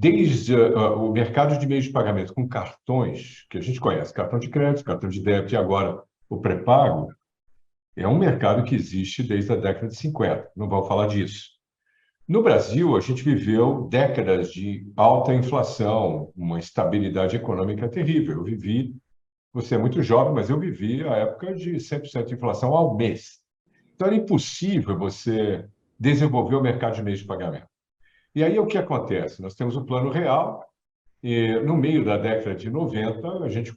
desde o mercado de meios de pagamento com cartões, que a gente conhece, cartão de crédito, cartão de débito e agora o pré-pago, é um mercado que existe desde a década de 50. Não vou falar disso. No Brasil, a gente viveu décadas de alta inflação, uma estabilidade econômica terrível. Eu vivi, você é muito jovem, mas eu vivi a época de 100% de inflação ao mês. Então, era impossível você desenvolver o mercado de meios de pagamento. E aí, o que acontece? Nós temos o Plano Real, e no meio da década de 90, a gente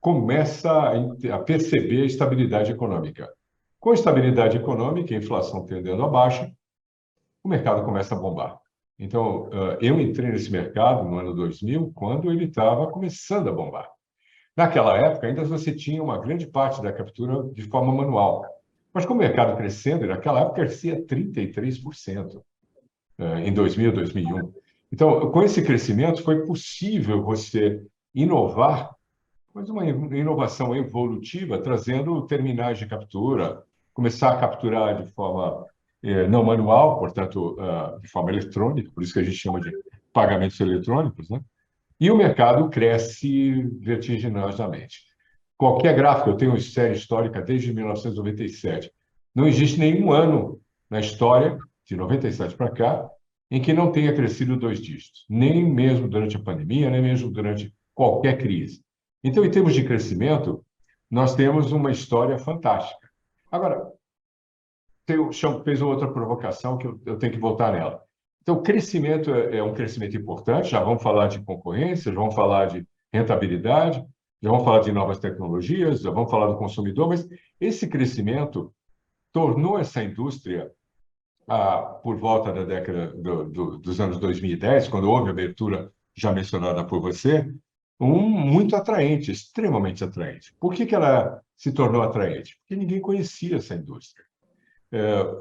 começa a perceber a estabilidade econômica. Com estabilidade econômica, a inflação tendendo a baixa, o mercado começa a bombar. Então, eu entrei nesse mercado no ano 2000, quando ele estava começando a bombar. Naquela época, ainda você tinha uma grande parte da captura de forma manual. Mas com o mercado crescendo, naquela época crescia 33% em 2000, 2001. Então, com esse crescimento, foi possível você inovar, mas uma inovação evolutiva, trazendo terminais de captura, começar a capturar de forma não manual, portanto, de forma eletrônica, por isso que a gente chama de pagamentos eletrônicos, né? E o mercado cresce vertiginosamente. Qualquer gráfico, eu tenho uma série histórica desde 1997. Não existe nenhum ano na história, de 97 para cá, em que não tenha crescido 2 dígitos. Nem mesmo durante a pandemia, nem mesmo durante qualquer crise. Então, em termos de crescimento, nós temos uma história fantástica. Agora, fez outra provocação que eu tenho que voltar nela. Então, o crescimento é um crescimento importante, já vamos falar de concorrência, já vamos falar de rentabilidade, já vamos falar de novas tecnologias, já vamos falar do consumidor, mas esse crescimento tornou essa indústria, por volta da década dos anos 2010, quando houve a abertura já mencionada por você, muito atraente, extremamente atraente. Por que ela se tornou atraente? Porque ninguém conhecia essa indústria.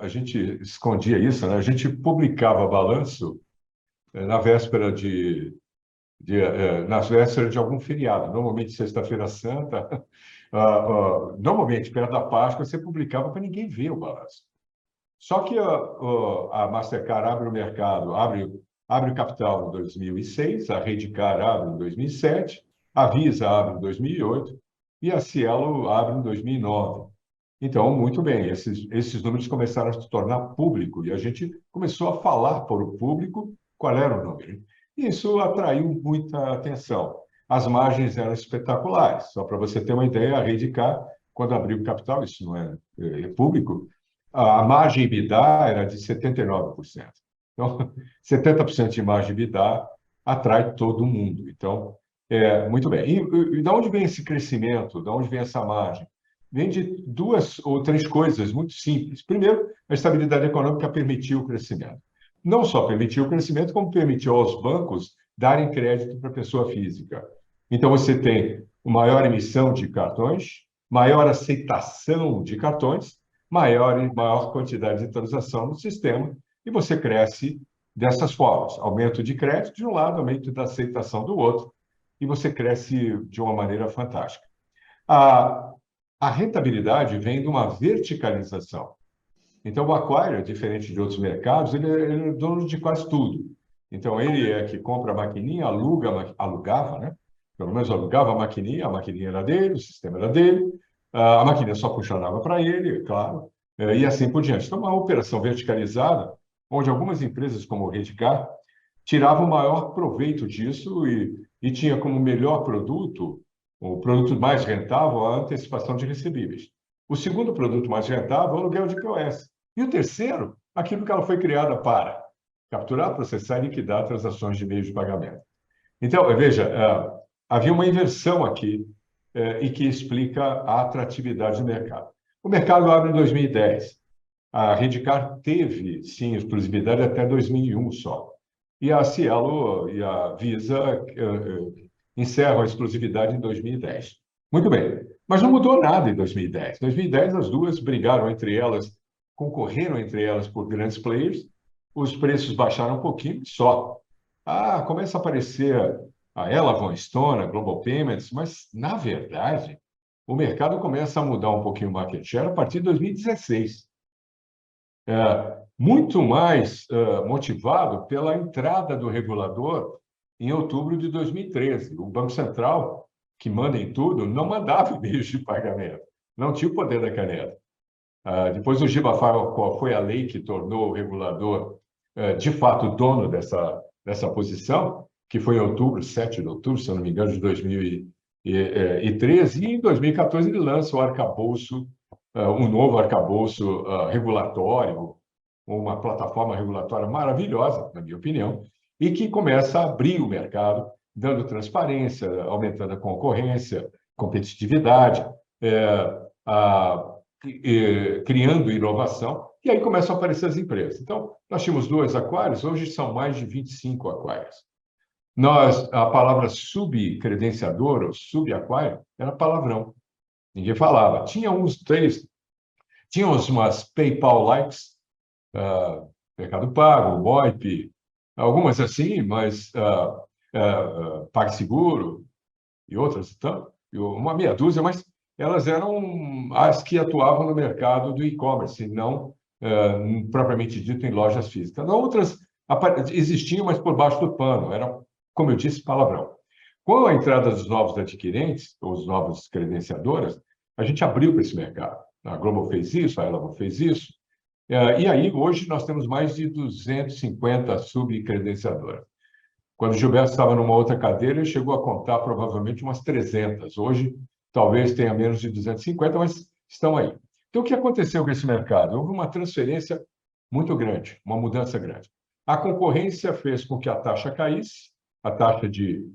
A gente escondia isso, né? A gente publicava balanço na véspera na véspera de algum feriado, normalmente Sexta-feira Santa, normalmente perto da Páscoa, você publicava para ninguém ver o balanço. Só que a Mastercard abre o mercado, abre o capital em 2006, a Redecard abre em 2007, a Visa abre em 2008 e a Cielo abre em 2009. Então, muito bem, esses números começaram a se tornar público e a gente começou a falar para o público qual era o número. Isso atraiu muita atenção. As margens eram espetaculares. Só para você ter uma ideia, a Redecard, quando abriu o capital, isso não é público, a margem EBITDA era de 79%. Então, 70% de margem EBITDA atrai todo mundo. Então, muito bem. E de onde vem esse crescimento? De onde vem essa margem? Vem de 2 ou 3 coisas muito simples. Primeiro, a estabilidade econômica permitiu o crescimento. Não só permitiu o crescimento, como permitiu aos bancos darem crédito para a pessoa física. Então, você tem uma maior emissão de cartões, maior aceitação de cartões, maior quantidade de transação no sistema, e você cresce dessas formas. Aumento de crédito de um lado, aumento da aceitação do outro, e você cresce de uma maneira fantástica. A rentabilidade vem de uma verticalização. Então, o Acquire, diferente de outros mercados, ele é dono de quase tudo. Então, ele é que compra a maquininha, alugava, né? Pelo menos alugava a maquininha era dele, o sistema era dele, a maquininha só funcionava para ele, claro, e assim por diante. Então, uma operação verticalizada, onde algumas empresas, como o Redecard, tiravam o maior proveito disso e tinha como melhor produto, o produto mais rentável, a antecipação de recebíveis. O segundo produto mais rentável é o aluguel de POS. E o terceiro, aquilo que ela foi criada para capturar, processar e liquidar transações de meios de pagamento. Então, veja, havia uma inversão aqui e que explica a atratividade do mercado. O mercado abre em 2010. A Redecard teve, sim, exclusividade até 2001 só. E a Cielo e a Visa encerram a exclusividade em 2010. Muito bem, mas não mudou nada em 2010. Em 2010, as duas brigaram entre elas, concorreram entre elas por grandes players, os preços baixaram um pouquinho só. Começa a aparecer a Elavon, Stone, a Global Payments, mas, na verdade, o mercado começa a mudar um pouquinho o market share a partir de 2016. Muito mais motivado pela entrada do regulador em outubro de 2013. O Banco Central, que manda em tudo, não mandava meios de pagamento, não tinha o poder da caneta. Depois o Gibafar, qual foi a lei que tornou o regulador, de fato, dono dessa posição, que foi em outubro, 7 de outubro, se eu não me engano, de 2013, e em 2014 ele lança o arcabouço, um novo arcabouço regulatório, uma plataforma regulatória maravilhosa, na minha opinião, e que começa a abrir o mercado, dando transparência, aumentando a concorrência, competitividade, criando inovação, e aí começam a aparecer as empresas. Então, nós tínhamos 2 aquários, hoje são mais de 25 aquários. A palavra subcredenciador ou subaquário era palavrão. Ninguém falava. Tinha umas PayPal-likes, Mercado Pago, Moip, algumas assim, mas PagSeguro e outras, então, uma meia dúzia, mas elas eram as que atuavam no mercado do e-commerce, não propriamente dito em lojas físicas. Outras existiam, mas por baixo do pano, eram, como eu disse, palavrão. Com a entrada dos novos adquirentes, os novos credenciadoras, a gente abriu para esse mercado. A Global fez isso, a Elavon fez isso, e aí, hoje, nós temos mais de 250 subcredenciadoras. Quando o Gilberto estava numa outra cadeira, ele chegou a contar provavelmente umas 300. Hoje, talvez tenha menos de 250, mas estão aí. Então, o que aconteceu com esse mercado? Houve uma transferência muito grande, uma mudança grande. A concorrência fez com que a taxa caísse, a taxa de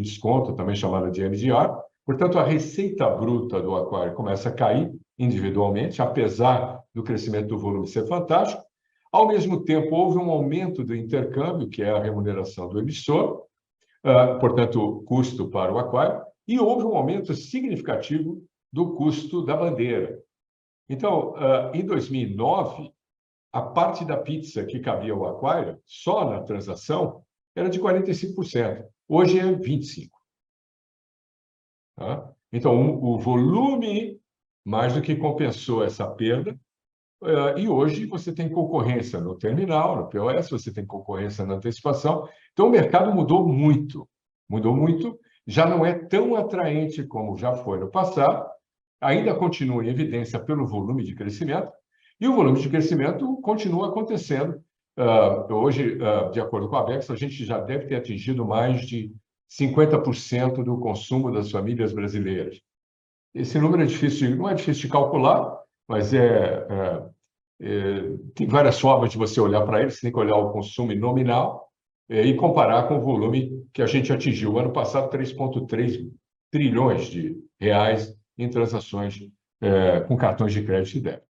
desconto, também chamada de MDR. Portanto, a receita bruta do aquário começa a cair individualmente, apesar do crescimento do volume ser fantástico. Ao mesmo tempo, houve um aumento do intercâmbio, que é a remuneração do emissor, portanto, custo para o aquário, e houve um aumento significativo do custo da bandeira. Então, em 2009, a parte da pizza que cabia ao aquário, só na transação, era de 45%. Hoje é 25%. Tá? Então, o volume mais do que compensou essa perda. E hoje você tem concorrência no terminal, no POS, você tem concorrência na antecipação. Então, o mercado mudou muito. Mudou muito. Já não é tão atraente como já foi no passado. Ainda continua em evidência pelo volume de crescimento. E o volume de crescimento continua acontecendo. Hoje, de acordo com a Abex, a gente já deve ter atingido mais de 50% do consumo das famílias brasileiras. Esse número não é difícil de calcular, mas tem várias formas de você olhar para ele. Você tem que olhar o consumo nominal e comparar com o volume que a gente atingiu. O ano passado, 3,3 trilhões de reais em transações com cartões de crédito e débito.